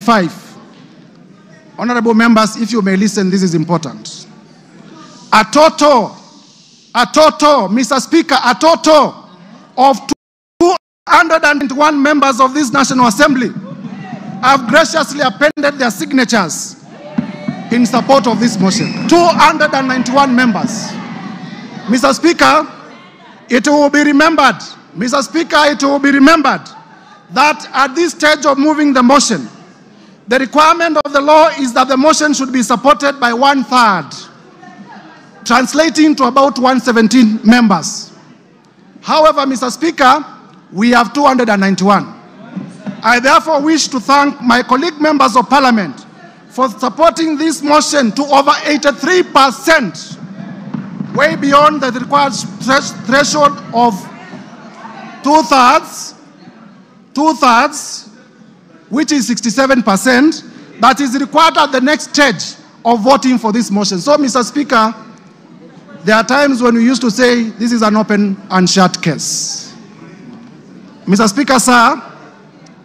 25. Honorable members, if you may listen, this is important. A total, Mr. Speaker, a total of 201 members of this National Assembly have graciously appended their signatures in support of this motion. 291 members. Mr. Speaker, it will be remembered, Mr. Speaker, it will be remembered that at this stage of moving the motion, the requirement of the law is that the motion should be supported by 1/3, translating to about 117 members. However, Mr. Speaker, we have 291. I therefore wish to thank my colleague members of Parliament for supporting this motion to over 83%, way beyond the required threshold of two-thirds, which is 67%, that is required at the next stage of voting for this motion. So, Mr. Speaker, there are times when we used to say this is an open and shut case. Mr. Speaker, sir,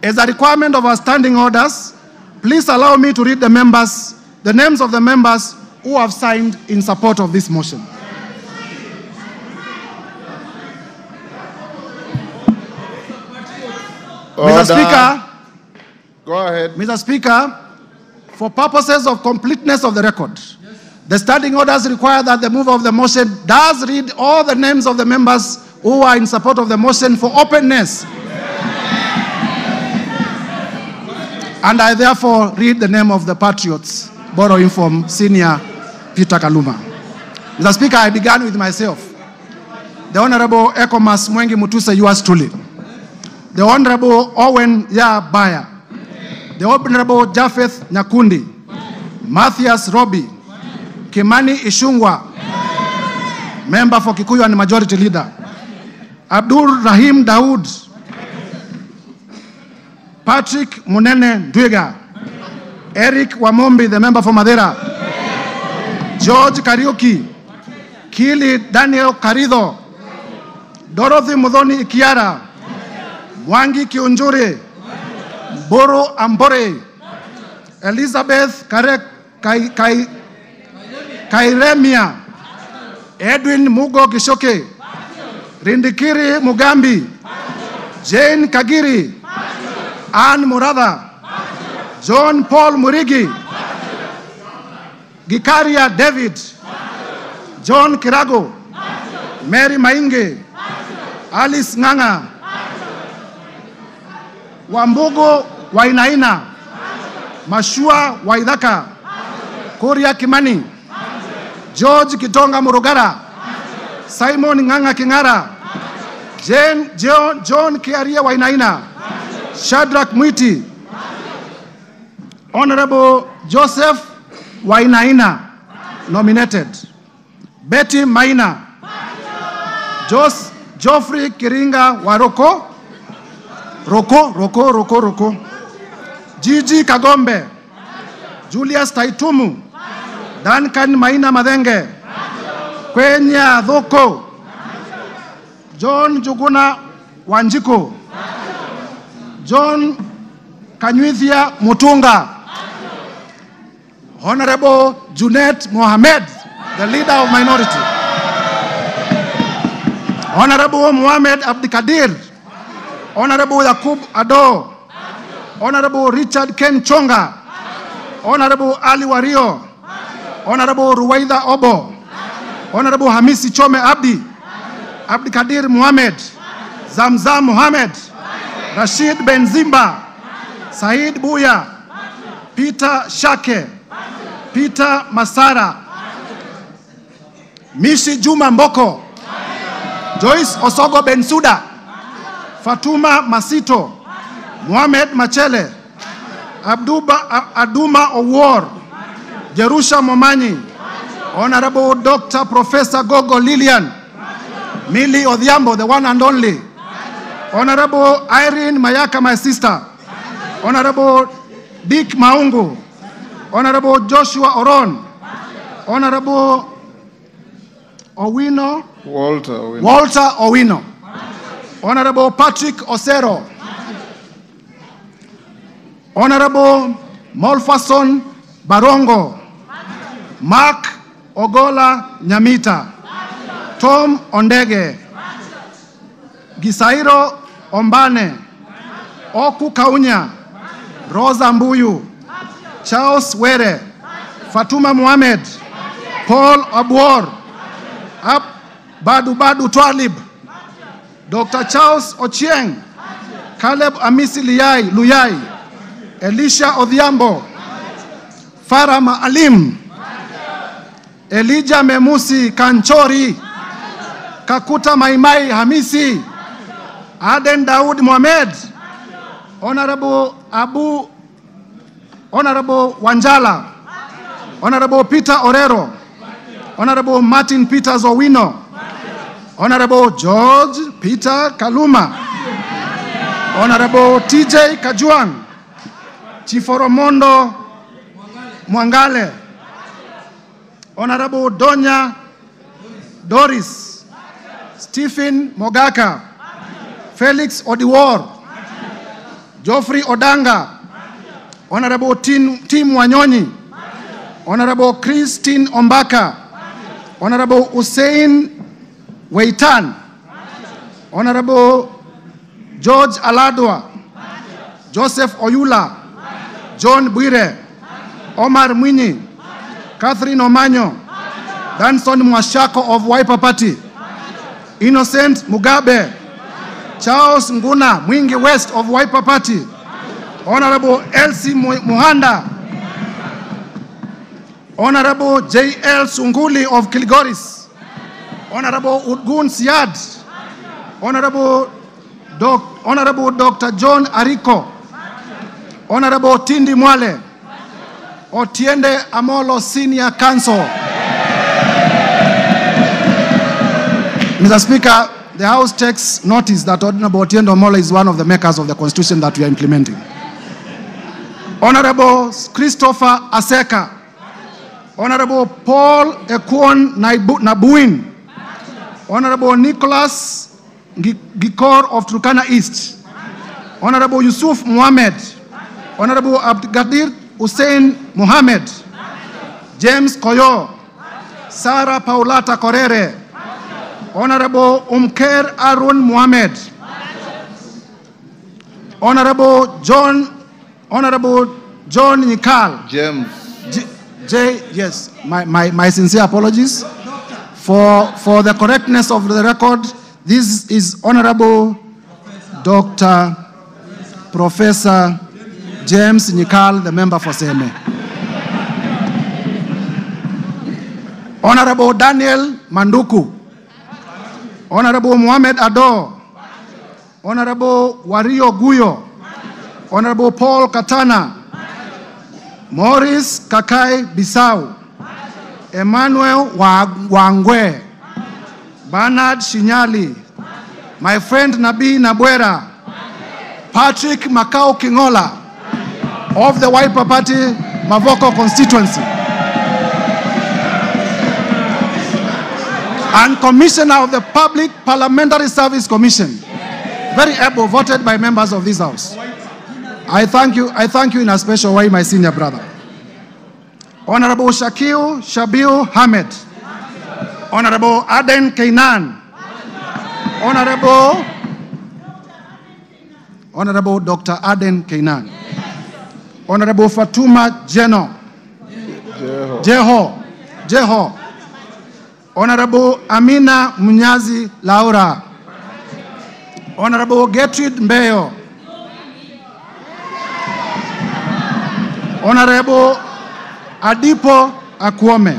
as a requirement of our standing orders, please allow me to read the names of the members who have signed in support of this motion. Order. Mr. Speaker, go ahead. Mr. Speaker, for purposes of completeness of the record, the standing orders require that the mover of the motion does read all the names of the members who are in support of the motion for openness. And I therefore read the name of the patriots, borrowing from Senior Peter Kaluma. Mr. Speaker, I began with myself. The Honorable Ekomas Mwengi Mutuse, yours truly. The Honorable Owen Baya. The Honorable Japheth Nyakundi. Matthias Robi. Kimani Ishungwa. Member for Kikuyu and Majority Leader. Abdul Rahim Daoud. Patrick Munene Ndwiga. Eric Wamombi, the member for Madera. George Kariuki. Kili Daniel Karido. Dorothy Mudhoni Ikiara. Mwangi Kiunjuri. Boro Ambore. Elizabeth Kairemia. Edwin Mugo Gishoke. Rindikiri Mugambi. Jane Kagiri. Ann Murada. John Paul Murigi. Gikaria David. John Kirago. Mary Mainge. Alice Nganga. Wambugo Wainaina. Mashua Waidaka. Korea Kimani. George Kitonga Murugara. Simon Nganga Kingara. John Kiaria Wainaina. Shadrach Mwiti. Honorable Joseph Wainaina, nominated. Betty Maina. Geoffrey Kiringa Waroko. Roko. Gigi Kagombe. Julius Taitumu. Duncan Maina Madenge. Kwenya Dhoko. John Juguna Wanjiko. John Kanyuithia Mutunga. Honorable Junet Mohamed, the leader of minority. Honorable Mohamed Abdikadir. Honorable Yakub Ado. Honorable Richard Ken Chonga. Honorable Ali Wario. Honorable Ruwaida Obo. Honorable Hamisi Chome Abdi. Abdikadir Mohamed. Zamzam Mohamed. Rashid Benzimba. Said Buya. Peter Shake. Peter Masara. Mishi Juma Mboko. Joyce Osogo Bensuda. Fatuma Masito. Mohamed Machele. Aduma Owor. Jerusha Momanyi. Honorable Dr. Professor Gogo Lilian. Millie Odhiambo, the one and only. Honorable Irene Mayaka, my sister. Honorable Dick Maungu. Honorable Joshua Oron. Honorable Walter Owino. Honorable Patrick Osero. Honorable Molfason Barongo, Mark Ogola Nyamita, Tom Ondege, Gisairo Ombane, Oku Kaunya, Rosa Mbuyu, Charles Were, Fatuma Mohamed, Paul Abuor, Badu Twalib, Dr. Charles Ochieng, Caleb Amisi Luyai, Elisha Odhiambo, Farah Maalim, Elijah Memusi Kanchori, Kakuta Maimai Hamisi, Aden Daud Mohamed, Honorable Wanjala, Honorable Peter Orero, Honorable Martin Peters Owino, Honorable George Peter Kaluma, Honorable TJ Kajuan, Chiforomondo Mwangale, Honorable Donya Doris, Stephen Mogaka, Felix Odiwar, Geoffrey Odanga, Honorable Tim Wanyonyi, Honorable Christine Ombaka, Honorable Hussein Weitan, Honorable George Aladwa, Joseph Oyula, John Bwire, Omar Mwinyi, Catherine Omanyo, Danson Mwashako of Wiper Party, Innocent Mugabe, Charles Nguna Mwingi West of Wiper Party, Honorable Elsie Muhanda, Honorable J.L. Sunguli of Kilgoris, Honorable Udgun Siad, Honorable Dr. John Ariko, Honorable Tindi Mwale, Otiende Amolo Senior Counsel. Mr. Speaker, the House takes notice that Honorable Otiende Amolo is one of the makers of the Constitution that we are implementing. Honorable Christopher Aseka, Honorable Paul Ekwon Nabuin, Honorable Nicholas Gikor of Turkana East, Honorable Yusuf Mohamed, Honorable Abdgadir Hussein Mohamed, James Koyo, Sarah Paulata Korere, Honorable Umker Arun Mohamed, Honorable John Nikal. James. Yes, my sincere apologies for the correctness of the record. This is Honorable Dr. Professor James Nikal, the member for Seme. Honorable Daniel Manduku, Honorable Mohamed Ado, Honorable Wario Guyo, Honorable Paul Katana, Maurice Kakai Bisau, Emmanuel Wangwe, Bernard Shinyali, my friend Nabi Nabwera, Patrick Makau Kingola of the Wiper Party Mavoko constituency, and Commissioner of the Public Parliamentary Service Commission, very able, voted by members of this House. I thank you in a special way, my senior brother. Honorable Shabiu Hamed, Honorable Aden Kainan, Honorable Dr. Aden Kainan, Honorable Fatuma Jeho, Honorable Amina Munyazi Laura, Honorable Gertrude Mbeyo, Honorable Adipo Akwome.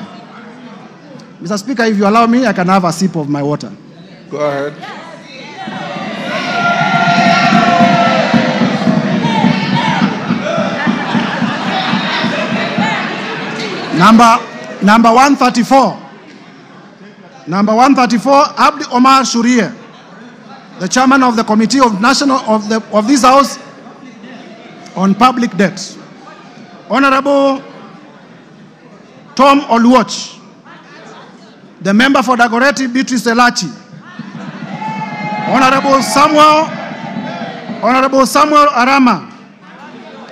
Mr. Speaker, if you allow me, I can have a sip of my water. Go ahead. Number 134. Number 134, Abdi Omar Shurie, the chairman of the Committee of of this House on Public Debt. Honorable Tom Oluoch, the member for Dagoretti Beatrice Elachi. Honorable Samuel Arama,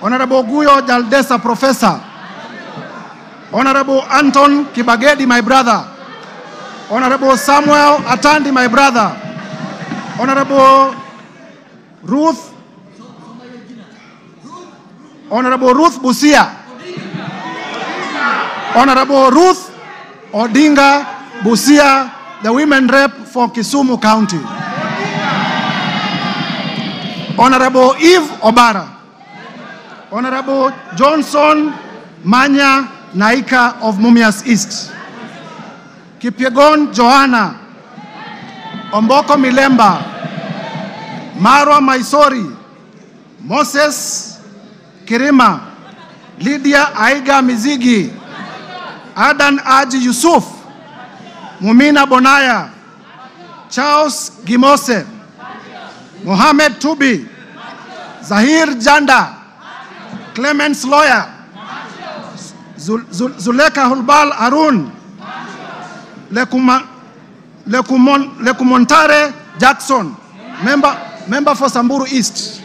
Honorable Guyo Jaldesa, Professor. Honorable Anton Kibagedi, my brother. Honorable Samuel Atandi, my brother. Honorable Ruth Busia. Honorable Ruth Odinga Busia, the women rep for Kisumu County. Honorable Eve Obara. Honorable Johnson Manya Naika of Mumias East. Kipyegon Johanna. Omboko Milemba. Marwa Maisori. Moses Kirima. Lydia Aiga Mizigi. Adan Aji Yusuf. Mumina Bonaya. Charles Gimose. Mohamed Tubi. Zahir Janda. Clemens Lawyer. Zuleka Hulbal Arun. Lekumontare Jackson, member for Samburu East.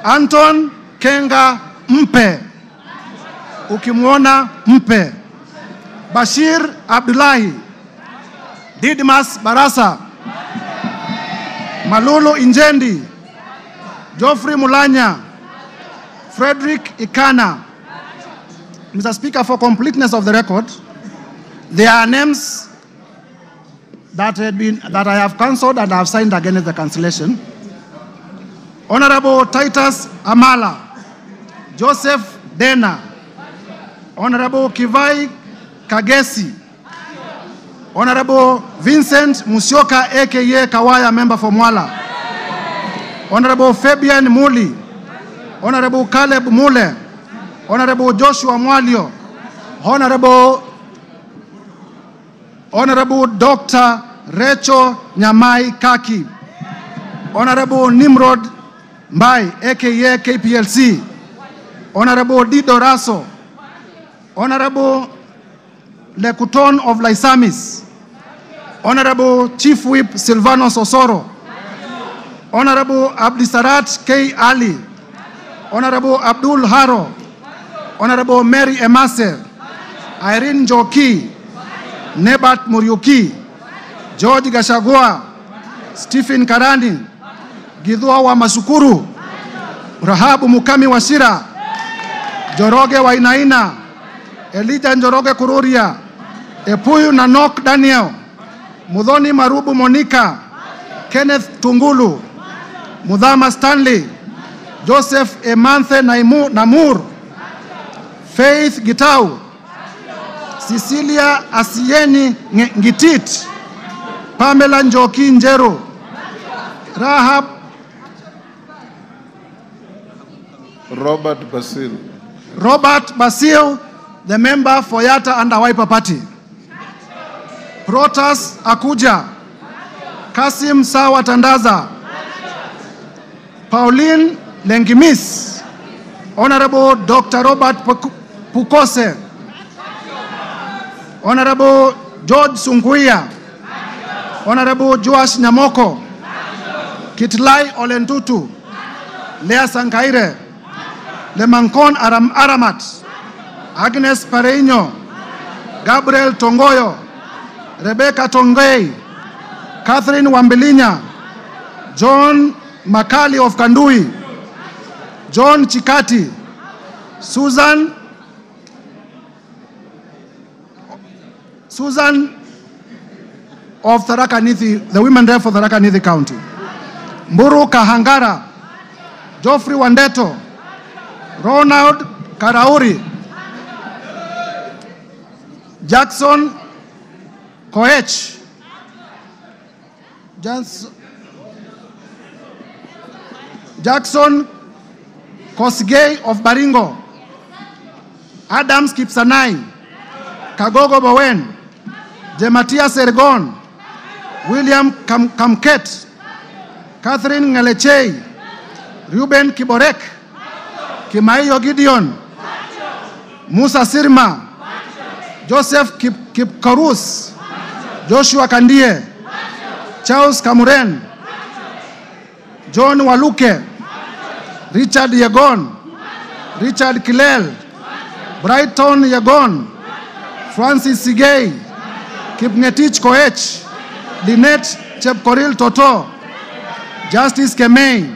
Anton Kenga Mpe. Ukimwona Mpe. Bashir Abdullahi. Didmas Barasa. Malulu Injendi. Geoffrey Mulanya. Frederick Ikana. Mr. Speaker, for completeness of the record, there are names that I have cancelled and I have signed against the cancellation. Honorable Titus Amala, Joseph Dena, Honorable Kivai Kagesi, Honorable Vincent Musyoka aka Kawaya, member for Mwala, Honorable Fabian Muli, Honorable Caleb Mule, Honorable Joshua Mwalio, Honorable Dr. Rachel Nyamai Kaki, Honorable Nimrod Mbai aka KPLC, Honorable Dido Raso, Honorable Lekuton of Laisamis, Honorable Chief Whip Silvanos Osoro, Honorable Abdisarat K. Ali, Honorable Abdul Haro, Honorable Mary Emase, Irene Joki, Nebat Muriuki, George Gachagua, Stephen Karani, Gidhua wa Masukuru, Rahabu Mukami Washira, Joroge Wainaina, Elijah Njoroge Kururia, Epuyu Nanok Daniel, Mudhoni Marubu Monica, Kenneth Tungulu, Mudhama Stanley, Joseph Emanthe Namur, Faith Gitau, Cecilia Asieni Ngitit, Pamela Njoki Njeru, Rahab Robert Basil, the member for Yata and Wiper Party. Protas Akuja, Kasim Sawa Tandaza, Pauline Lengimis, Honorable Dr. Robert Pukose, Honorable George Sunguia, Honorable Joash Nyamoko, Kitlai Olentutu, Lea Sankaire, Lemankon Aramat, Agnes Pareño, Gabriel Tongoyo, Rebecca Tongei, Catherine Wambilinya, John Makali of Kandui, John Chikati, Susan of Tharaka Nithi, the women rep for Tharaka Nithi County. Mburu Kahangara, Geoffrey Wandeto, Ronald Karauri, Jackson Koech, Jackson Kosgei of Baringo, Adams Kipsanai, Kagogo Bowen, Jematia Sergon, William Kamket, Catherine Ngalechei, Ruben Kiborek, Kimaiyo Gideon, Musa Sirma, Joseph Kipkarus, Joshua Kandie, Charles Kamuren, John Waluke, Richard Yegon, Richard Kilel, Brighton Yagon, Francis Sigei, Kipngetich Koech, Lynette Chepkoril Toto, Justice Kemei,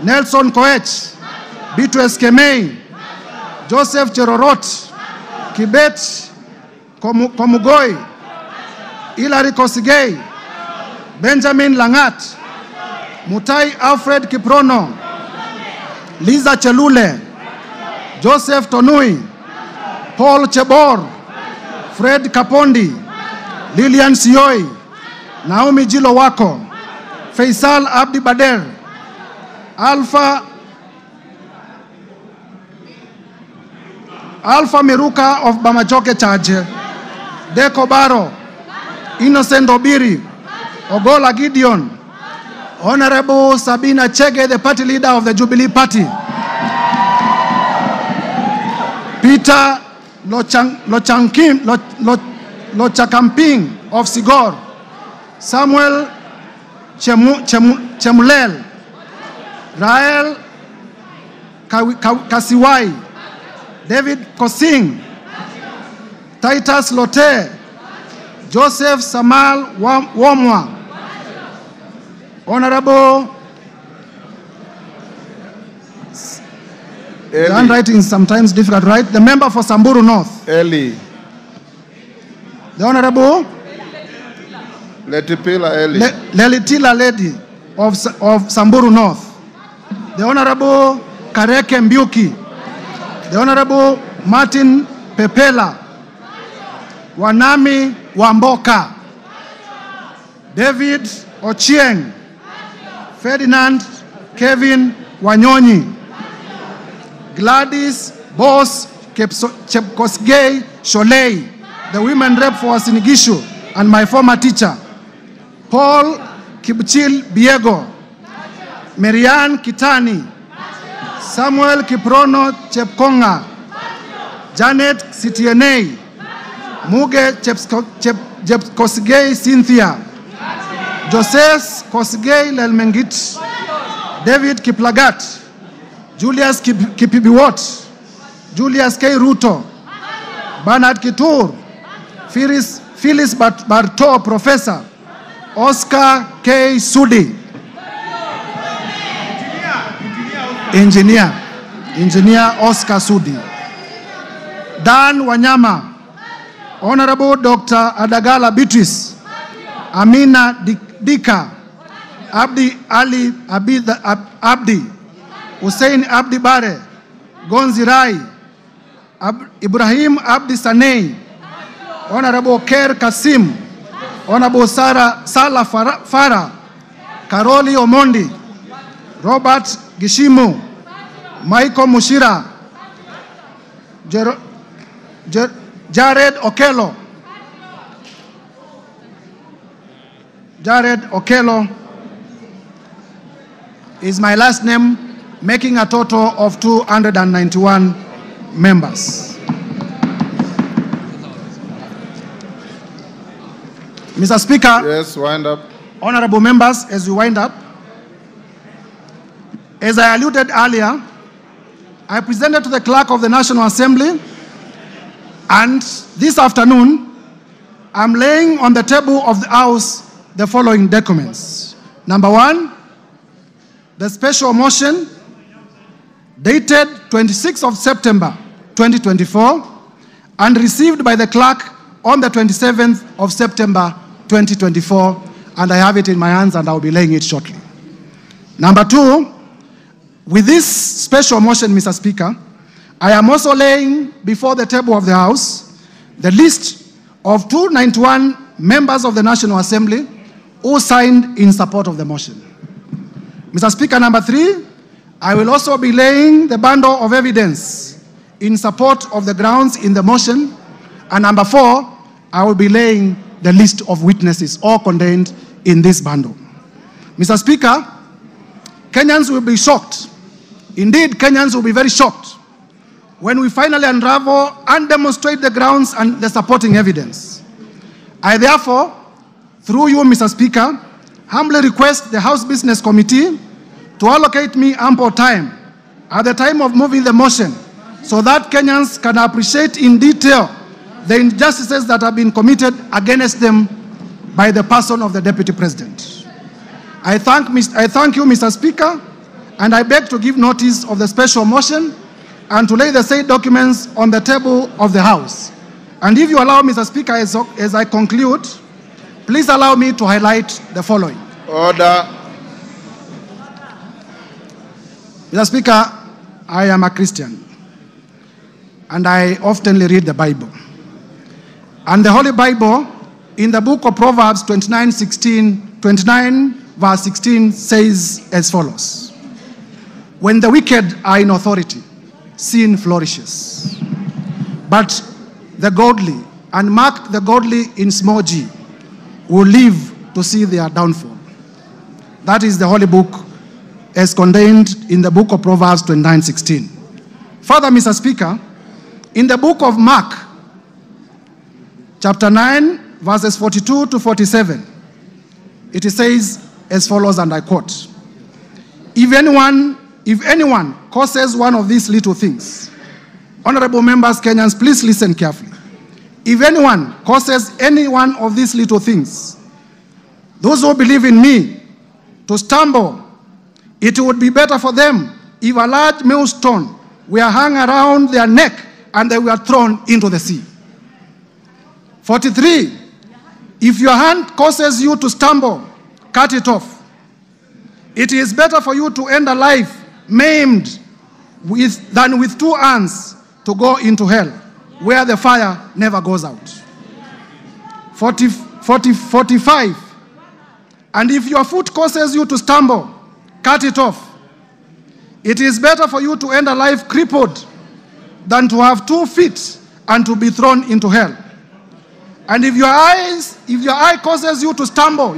Nelson Koech, Beatrice Kemei, Joseph Cherorot, Kibet Komugoi, Hilary Kosigei, Benjamin Langat, Mutai Alfred Kiprono, Liza Chelule, Joseph Tonui, Paul Chebor, Fred Kapondi, Lilian Sioi, Naomi Jilo Wako, Faisal Abdi Bader, Alpha Miruka of Bamajoke Charge, Deko Baro, Innocent Obiri, Ogola Gideon, Honorable Sabina Chege, the party leader of the Jubilee Party, Peter Lochakamping of Sigor, Samuel Chemulel, Rael Kasiwai, David Kosing, Titus Lote, Joseph Samal Womwa, Honorable, the handwriting is sometimes difficult, right? The member for Samburu North. Eli. The Honorable Letipila Eli. Lelitila Lady of Samburu North. The Honorable Kareke Mbiuki. The Honorable Martin Pepela. Wanami Wamboka. David Ochieng. Ferdinand Kevin Wanyonyi. Gladys Boss Chepkosgei Sholei, the women rep for Sinigishu and my former teacher. Paul Kipchil Biego. Marianne Kitani. Samuel Kiprono Chepkonga. Janet Sitienei. Muge Chepkosgei Cynthia. Joseph Kosgei Lelmengit. David Kiplagat. Julius Kipibiwot, Julius K. Ruto, Bernard Kitur, Phyllis Barto, Professor, Oscar K. Sudi, Engineer Oscar Sudi, Dan Wanyama, Honorable Dr. Adagala Beatrice, Amina Dika, Abdi Ali Abdi, Hussein Abdi Bare, Gonzi Rai, Ibrahim Abdi Sanei, Honorable Ker Kasim, Honorable Salah Farah, Karoli Omondi, Robert Gishimu, Michael Mushira, Jared Okello, is my last name, making a total of 291 members. Mr. Speaker. Yes, wind up. Honorable members, as we wind up, as I alluded earlier, I presented to the Clerk of the National Assembly, and this afternoon, I'm laying on the table of the House the following documents. Number one, the special motion dated 26th of September 2024 and received by the clerk on the 27th of September 2024, and I have it in my hands and I'll be laying it shortly. Number two, with this special motion, Mr. Speaker, I am also laying before the table of the House the list of 291 members of the National Assembly who signed in support of the motion. Mr. Speaker, number three, I will also be laying the bundle of evidence in support of the grounds in the motion. And number four, I will be laying the list of witnesses, all contained in this bundle. Mr. Speaker, Kenyans will be shocked. Indeed, Kenyans will be very shocked when we finally unravel and demonstrate the grounds and the supporting evidence. I therefore, through you, Mr. Speaker, humbly request the House Business Committee to allocate me ample time at the time of moving the motion so that Kenyans can appreciate in detail the injustices that have been committed against them by the person of the Deputy President. I thank you, Mr. Speaker, and I beg to give notice of the special motion and to lay the said documents on the table of the House. And if you allow, Mr. Speaker, as I conclude, please allow me to highlight the following. Order. Mr. Speaker, I am a Christian, and I often read the Bible. And the Holy Bible, in the book of Proverbs 29 verse 16 says as follows: when the wicked are in authority, sin flourishes. But the godly, and mark the godly in small g, will live to see their downfall. That is the Holy Book as contained in the book of Proverbs 29:16. Further, Mr. Speaker, in the book of Mark, chapter 9, verses 42 to 47, it says as follows, and I quote: If anyone causes one of these little things, honorable members, Kenyans, please listen carefully. If anyone causes any one of these little things, those who believe in me, to stumble, it would be better for them if a large millstone were hung around their neck and they were thrown into the sea. 43, if your hand causes you to stumble, cut it off. It is better for you to end a life maimed than with two hands to go into hell, where the fire never goes out. 45, and if your foot causes you to stumble, cut it off. It is better for you to end a life crippled than to have 2 feet and to be thrown into hell. And if your eye causes you to stumble,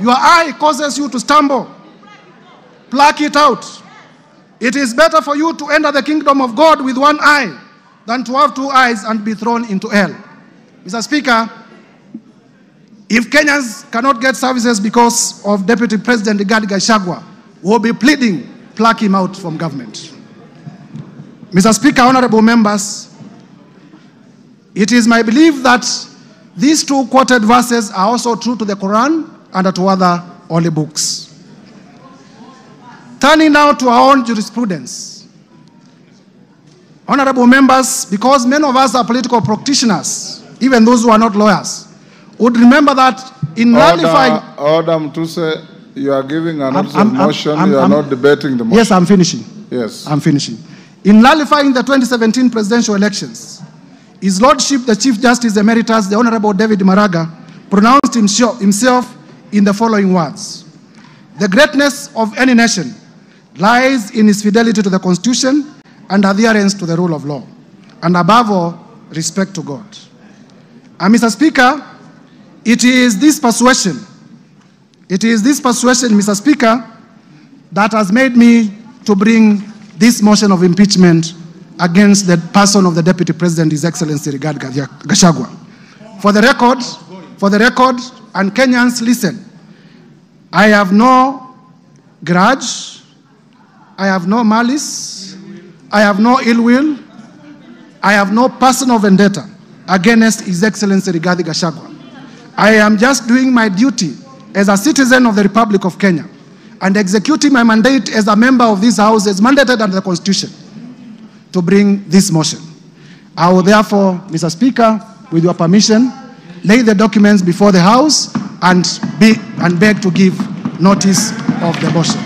pluck it out. It is better for you to enter the kingdom of God with 1 eye than to have 2 eyes and be thrown into hell. Mr. Speaker, if Kenyans cannot get services because of Deputy President Rigathi Gachagua, we'll be pleading, pluck him out from government. Mr. Speaker, honorable members, it is my belief that these 2 quoted verses are also true to the Quran and to other holy books. Turning now to our own jurisprudence. Honorable members, because many of us are political practitioners, even those who are not lawyers, would remember that in nullifying... Order, Mtuse, you are giving an motion, you are not debating the motion. Yes, I'm finishing. Yes. I'm finishing. In nullifying the 2017 presidential elections, His Lordship, the Chief Justice Emeritus, the Honorable David Maraga, pronounced himself in the following words: the greatness of any nation lies in its fidelity to the Constitution and adherence to the rule of law, and above all, respect to God. And Mr. Speaker, it is this persuasion, Mr. Speaker, that has made me to bring this motion of impeachment against the person of the Deputy President, His Excellency Rigathi Gachagua. For the record, and Kenyans, listen, I have no grudge, I have no malice, I have no ill will, I have no personal vendetta against His Excellency Rigathi Gachagua. I am just doing my duty as a citizen of the Republic of Kenya and executing my mandate as a member of this House as mandated under the Constitution to bring this motion. I will therefore, Mr. Speaker, with your permission, lay the documents before the House and beg to give notice of the motion.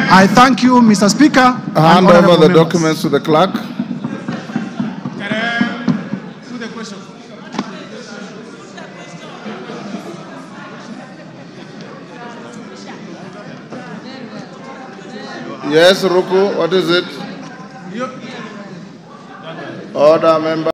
I thank you, Mr. Speaker. Hand over the documents to the clerk. Yes, Ruku, what is it? Order, member.